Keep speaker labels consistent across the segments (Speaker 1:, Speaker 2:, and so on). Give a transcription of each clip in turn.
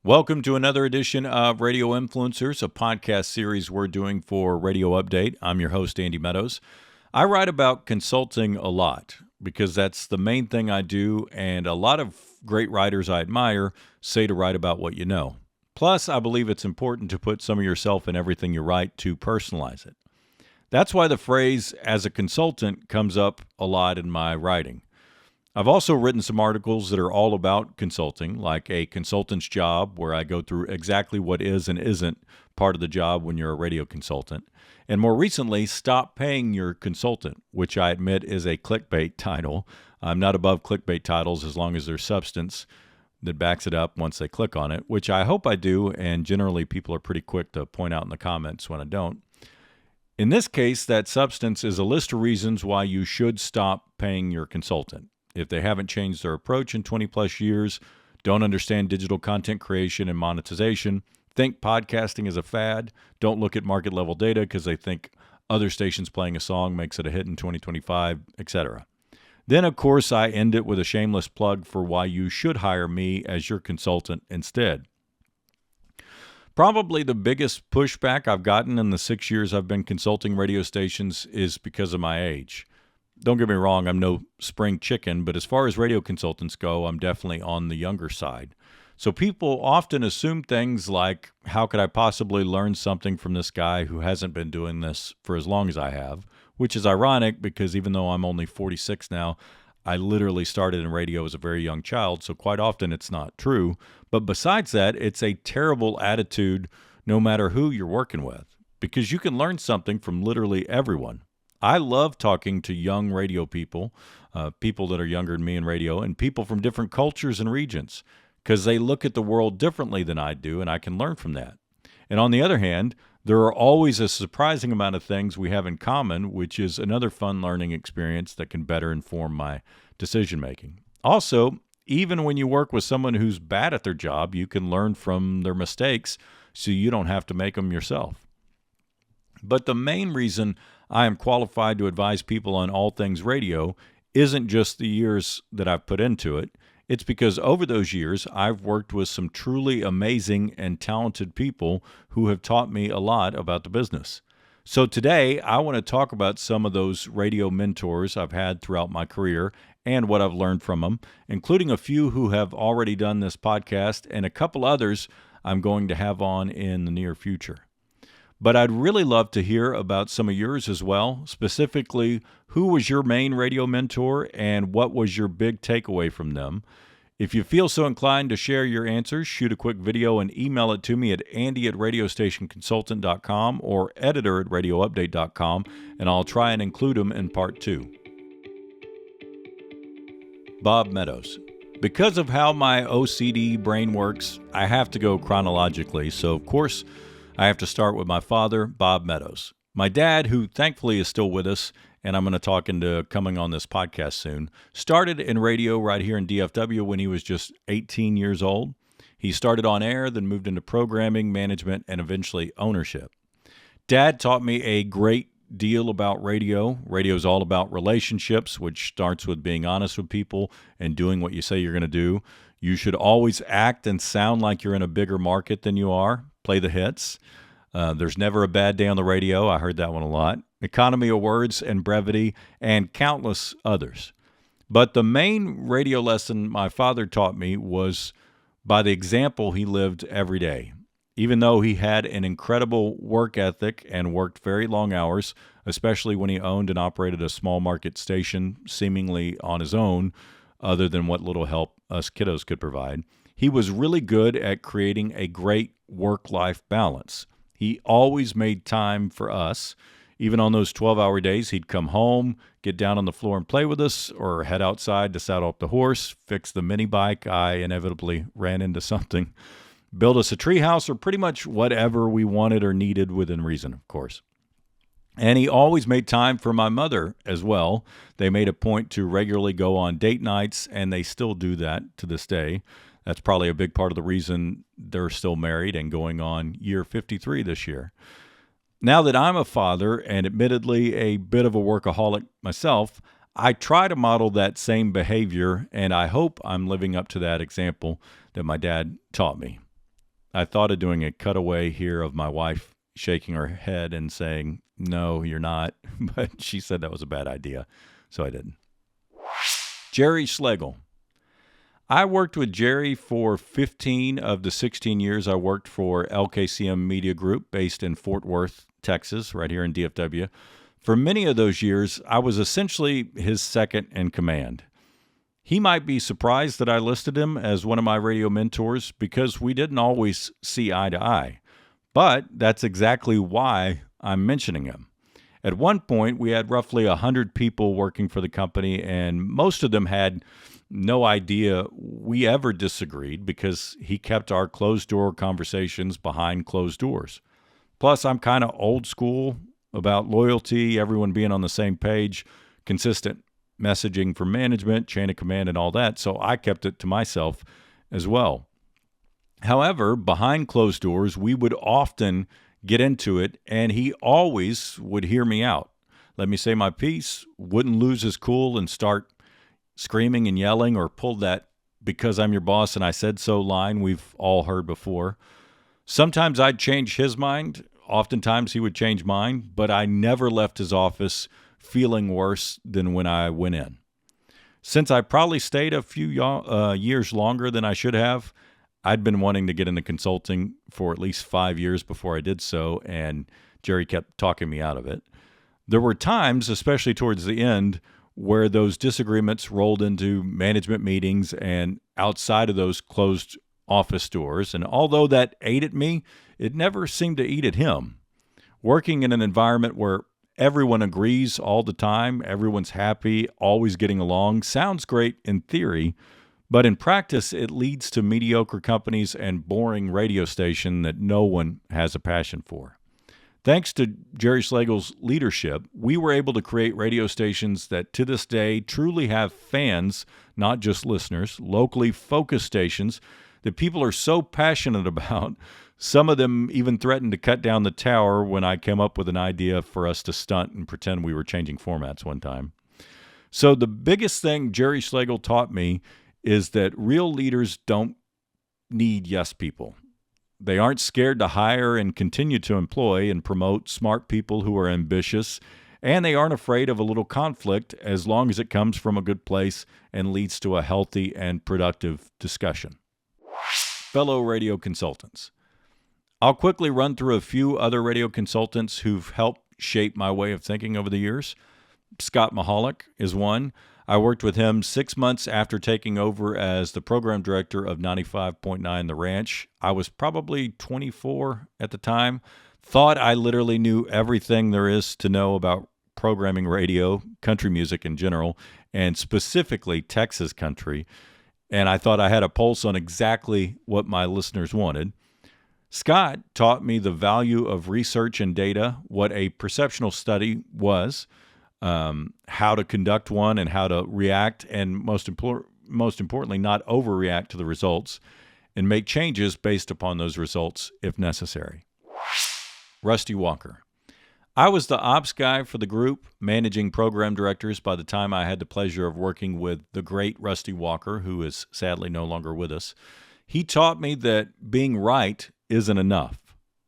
Speaker 1: Welcome to another edition of Radio Influencers, a podcast series we're doing for Radio Update. I'm your host, Andy Meadows. I write about consulting a lot because that's the main thing I do, and a lot of great writers I admire say to write about what you know. Plus, I believe it's important to put some of yourself in everything you write to personalize it. That's why the phrase, as a consultant, comes up a lot in my writing. I've also written some articles that are all about consulting, like A Consultant's Job, where I go through exactly what is and isn't part of the job when you're a radio consultant. And more recently, Stop Paying Your Consultant, which I admit is a clickbait title. I'm not above clickbait titles as long as there's substance that backs it up once they click on it, which I hope I do, and generally people are pretty quick to point out in the comments when I don't. In this case, that substance is a list of reasons why you should stop paying your consultant. If they haven't changed their approach in 20 plus years, don't understand digital content creation and monetization, think podcasting is a fad, don't look at market level data because they think other stations playing a song makes it a hit in 2025, etc. Then, of course, I end it with a shameless plug for why you should hire me as your consultant instead. Probably the biggest pushback I've gotten in the 6 years I've been consulting radio stations is because of my age. Don't get me wrong, I'm no spring chicken, but as far as radio consultants go, I'm definitely on the younger side. So people often assume things like, how could I possibly learn something from this guy who hasn't been doing this for as long as I have? Which is ironic because even though I'm only 46 now, I literally started in radio as a very young child, so quite often it's not true. But besides that, it's a terrible attitude no matter who you're working with, because you can learn something from literally everyone. I love talking to young radio people, people that are younger than me in radio, and people from different cultures and regions, because they look at the world differently than I do, and I can learn from that. And on the other hand, there are always a surprising amount of things we have in common, which is another fun learning experience that can better inform my decision-making. Also, even when you work with someone who's bad at their job, you can learn from their mistakes so you don't have to make them yourself. But the main reason I am qualified to advise people on all things radio isn't just the years that I've put into it. It's because over those years, I've worked with some truly amazing and talented people who have taught me a lot about the business. So today, I want to talk about some of those radio mentors I've had throughout my career and what I've learned from them, including a few who have already done this podcast and a couple others I'm going to have on in the near future. But I'd really love to hear about some of yours as well. Specifically, who was your main radio mentor and what was your big takeaway from them? If you feel so inclined to share your answers, shoot a quick video and email it to me at andy@radiostationconsultant.com or editor@radioupdate.com, and I'll try and include them in part 2. Bob Meadows. Because of how my OCD brain works, I have to go chronologically, so of course, I have to start with my father, Bob Meadows. My dad, who thankfully is still with us, and I'm going to talk into coming on this podcast soon, started in radio right here in DFW when he was just 18 years old. He started on air, then moved into programming, management, and eventually ownership. Dad taught me a great deal about radio. Radio is all about relationships, which starts with being honest with people and doing what you say you're going to do. You should always act and sound like you're in a bigger market than you are. Play the hits. There's never a bad day on the radio. I heard that one a lot. Economy of words and brevity, and countless others. But the main radio lesson my father taught me was by the example he lived every day. Even though he had an incredible work ethic and worked very long hours, especially when he owned and operated a small market station seemingly on his own, other than what little help us kiddos could provide, he was really good at creating a great work-life balance. He always made time for us. Even on those 12-hour days, he'd come home, get down on the floor and play with us, or head outside to saddle up the horse, fix the mini bike. I inevitably ran into something. Build us a treehouse, or pretty much whatever we wanted or needed within reason, of course. And he always made time for my mother as well. They made a point to regularly go on date nights, and they still do that to this day. That's probably a big part of the reason they're still married and going on year 53 this year. Now that I'm a father and admittedly a bit of a workaholic myself, I try to model that same behavior, and I hope I'm living up to that example that my dad taught me. I thought of doing a cutaway here of my wife shaking her head and saying, "No, you're not." But she said that was a bad idea, so I didn't. Gerry Schlegel. I worked with Gerry for 15 of the 16 years I worked for LKCM Media Group based in Fort Worth, Texas, right here in DFW. For many of those years, I was essentially his second in command. He might be surprised that I listed him as one of my radio mentors because we didn't always see eye to eye. But that's exactly why I'm mentioning him. At one point, we had roughly 100 people working for the company, and most of them had no idea we ever disagreed because he kept our closed-door conversations behind closed doors. Plus, I'm kind of old school about loyalty, everyone being on the same page, consistent messaging from management, chain of command, and all that, so I kept it to myself as well. However, behind closed doors, we would often get into it, and he always would hear me out. Let me say my piece, wouldn't lose his cool and start screaming and yelling or pull that "because I'm your boss and I said so" line we've all heard before. Sometimes I'd change his mind. Oftentimes he would change mine, but I never left his office feeling worse than when I went in. Since I probably stayed a few years longer than I should have, I'd been wanting to get into consulting for at least 5 years before I did so, and Gerry kept talking me out of it. There were times, especially towards the end, where those disagreements rolled into management meetings and outside of those closed office doors. And although that ate at me, it never seemed to eat at him. Working in an environment where everyone agrees all the time, everyone's happy, always getting along, sounds great in theory, but in practice, it leads to mediocre companies and boring radio station that no one has a passion for. Thanks to Gerry Schlegel's leadership, we were able to create radio stations that to this day truly have fans, not just listeners, locally focused stations that people are so passionate about. Some of them even threatened to cut down the tower when I came up with an idea for us to stunt and pretend we were changing formats one time. So the biggest thing Gerry Schlegel taught me is that real leaders don't need yes people. They aren't scared to hire and continue to employ and promote smart people who are ambitious, and they aren't afraid of a little conflict as long as it comes from a good place and leads to a healthy and productive discussion. Fellow radio consultants. I'll quickly run through a few other radio consultants who've helped shape my way of thinking over the years. Scott Mahalik is one. I worked with him 6 months after taking over as the program director of 95.9 The Ranch. I was probably 24 at the time. Thought I literally knew everything there is to know about programming radio, country music in general, and specifically Texas country. And I thought I had a pulse on exactly what my listeners wanted. Scott taught me the value of research and data, what a perceptional study was, how to conduct one and how to react, and most importantly, not overreact to the results and make changes based upon those results if necessary. Rusty Walker. I was the ops guy for the group, managing program directors by the time I had the pleasure of working with the great Rusty Walker, who is sadly no longer with us. He taught me that being right isn't enough.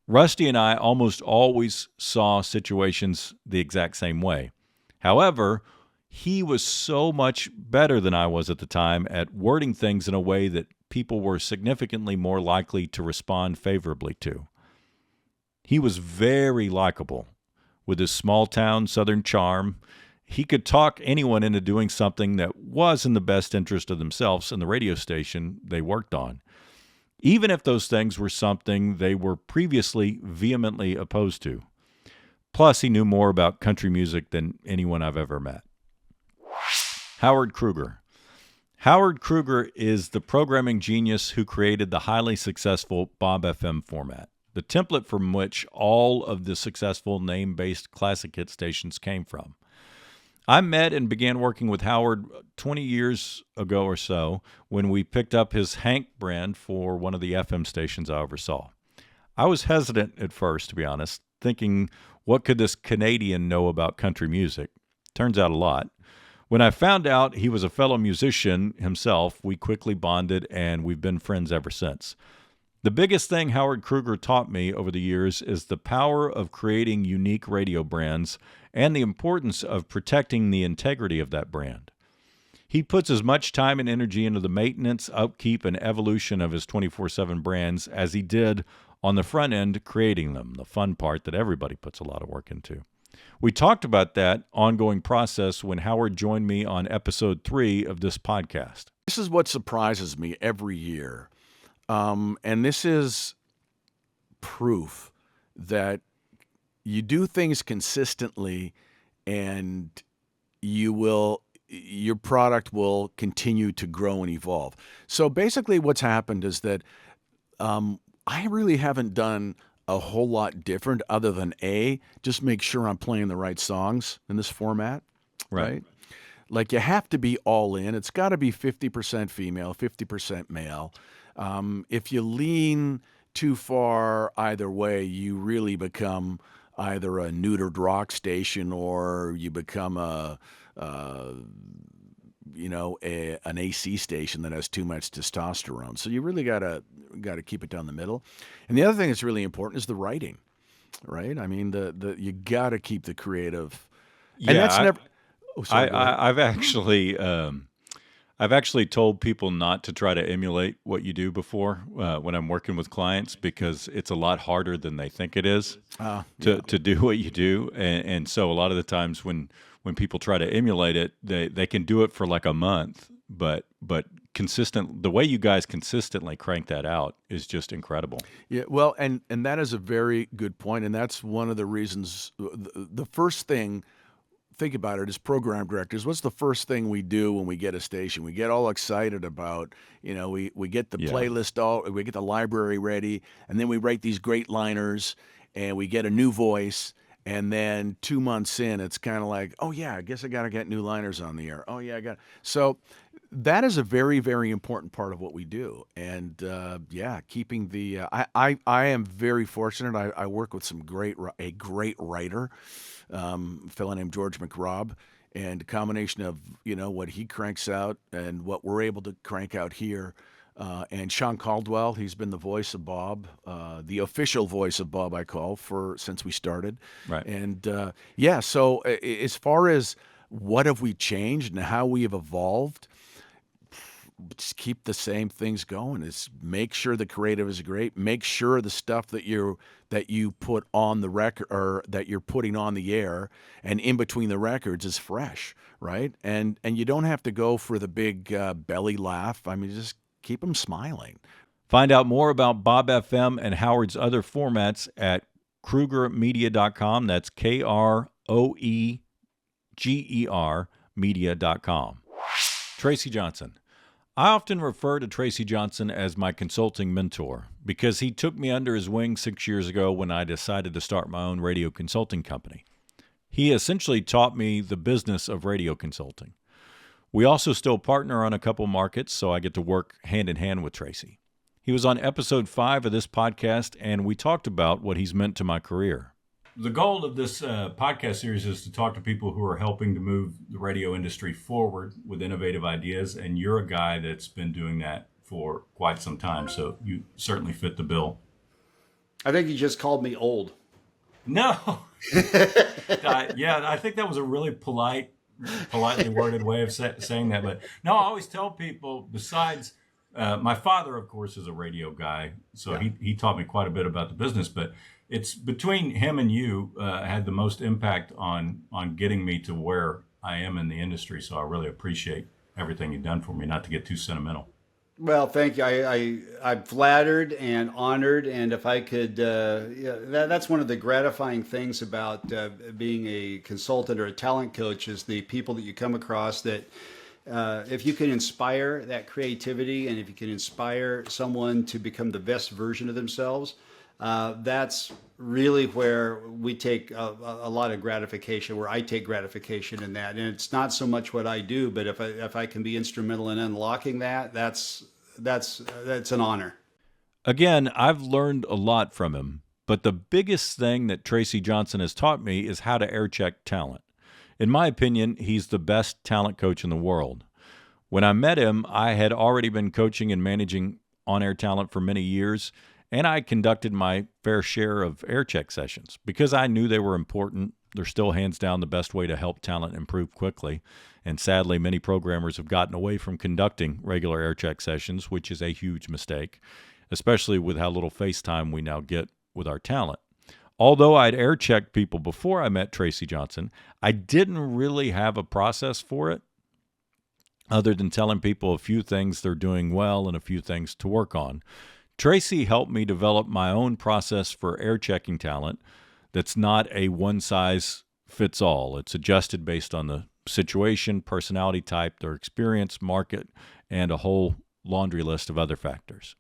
Speaker 1: Rusty and I almost always saw situations the exact same way. However, he was so much better than I was at the time at wording things in a way that people were significantly more likely to respond favorably to. He was very likable. With his small-town Southern charm, he could talk anyone into doing something that was in the best interest of themselves and the radio station they worked on, even if those things were something they were previously vehemently opposed to. Plus, he knew more about country music than anyone I've ever met. Howard Kroeger. Howard Kroeger is the programming genius who created the highly successful Bob FM format, the template from which all of the successful name-based classic hit stations came from. I met and began working with Howard 20 years ago or so when we picked up his Hank brand for one of the FM stations I oversaw. I was hesitant at first, to be honest, thinking, what could this Canadian know about country music? Turns out a lot. When I found out he was a fellow musician himself, we quickly bonded, and we've been friends ever since. The biggest thing Howard Kroeger taught me over the years is the power of creating unique radio brands and the importance of protecting the integrity of that brand. He puts as much time and energy into the maintenance, upkeep, and evolution of his 24/7 brands as he did on the front end creating them, the fun part that everybody puts a lot of work into. We talked about that ongoing process when Howard joined me on episode 3 of this podcast.
Speaker 2: This is what surprises me every year. And this is proof that you do things consistently and your product will continue to grow and evolve. So basically what's happened is that I really haven't done a whole lot different other than just make sure I'm playing the right songs in this format, right? Like you have to be all in. It's got to be 50% female, 50% male. If you lean too far either way, you really become either a neutered rock station or you become an AC station that has too much testosterone. So you really gotta keep it down the middle. And the other thing that's really important is the writing, right? I mean, you gotta keep the creative.
Speaker 1: Yeah,
Speaker 2: and that's never. Oh, sorry,
Speaker 1: I've actually told people not to try to emulate what you do before when I'm working with clients because it's a lot harder than they think it is to do what you do. And so a lot of the times when people try to emulate it, they can do it for like a month, but the way you guys consistently crank that out is just incredible.
Speaker 2: Yeah, well, and that is a very good point, and that's one of the reasons. The first thing, think about it, as program directors, what's the first thing we do when we get a station? We get all excited about, we get the playlist, we get the library ready, and then we write these great liners, and we get a new voice. And then 2 months in, it's kind of like, oh yeah, I guess I got to get new liners on the air. Oh yeah, I got. So that is a very, very important part of what we do. And keeping the. I am very fortunate. I work with a great writer, a fellow named George McRobb, and a combination of what he cranks out and what we're able to crank out here. And Sean Caldwell, he's been the voice of Bob, the official voice of Bob, I call, since we started.
Speaker 1: Right.
Speaker 2: And so as far as what have we changed and how we have evolved, just keep the same things going. Is make sure the creative is great. Make sure the stuff that you put on the record or that you're putting on the air and in between the records is fresh, right? And you don't have to go for the big belly laugh. I mean, just keep them smiling.
Speaker 1: Find out more about Bob FM and Howard's other formats at KroegerMedia.com. That's KROEGER media.com. Tracy Johnson. I often refer to Tracy Johnson as my consulting mentor because he took me under his wing 6 years ago when I decided to start my own radio consulting company. He essentially taught me the business of radio consulting. We also still partner on a couple markets, so I get to work hand in hand with Tracy. He was on episode 5 of this podcast, and we talked about what he's meant to my career. The goal of this podcast series is to talk to people who are helping to move the radio industry forward with innovative ideas, and you're a guy that's been doing that for quite some time, so you certainly fit the bill.
Speaker 3: I think you just called me old.
Speaker 1: No. I think that was a really politely worded way of saying that. But no, I always tell people, besides my father, of course, is a radio guy, so he taught me quite a bit about the business, but it's between him and you had the most impact on getting me to where I am in the industry. So I really appreciate everything you've done for me, not to get too sentimental.
Speaker 3: Well, thank you. I'm flattered and honored, and if I could, that's one of the gratifying things about being a consultant or a talent coach is the people that you come across that if you can inspire that creativity and if you can inspire someone to become the best version of themselves, that's really where we take a lot of gratification, where I take gratification in that. And it's not so much what I do, but if I can be instrumental in unlocking that, that's an honor.
Speaker 1: Again, I've learned a lot from him, but the biggest thing that Tracy Johnson has taught me is how to air check talent. In my opinion, he's the best talent coach in the world. When I met him, I had already been coaching and managing on-air talent for many years, and I conducted my fair share of air check sessions. Because I knew they were important, they're still hands down the best way to help talent improve quickly. And sadly, many programmers have gotten away from conducting regular air check sessions, which is a huge mistake, especially with how little face time we now get with our talent. Although I'd air checked people before I met Tracy Johnson, I didn't really have a process for it other than telling people a few things they're doing well and a few things to work on. Tracy helped me develop my own process for air checking talent that's not a one-size-fits-all. It's adjusted based on the situation, personality type, their experience, market, and a whole laundry list of other factors.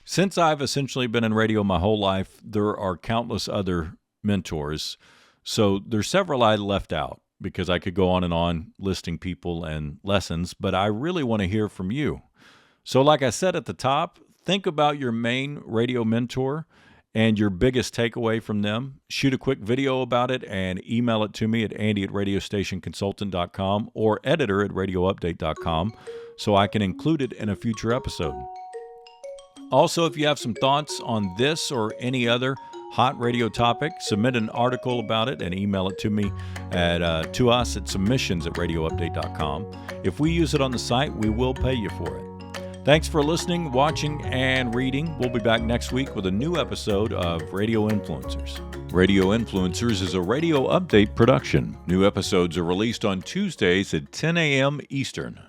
Speaker 1: Since I've essentially been in radio my whole life, there are countless other mentors. So there's several I left out because I could go on and on listing people and lessons, but I really want to hear from you. So like I said at the top, think about your main radio mentor and your biggest takeaway from them. Shoot a quick video about it and email it to me at andy@radiostationconsultant.com or editor@radioupdate.com so I can include it in a future episode. Also, if you have some thoughts on this or any other hot radio topic, submit an article about it and email it to me to us at submissions@radioupdate.com. If we use it on the site, we will pay you for it. Thanks for listening, watching, and reading. We'll be back next week with a new episode of Radio Influencers. Radio Influencers is a Radio Update production. New episodes are released on Tuesdays at 10 a.m. Eastern.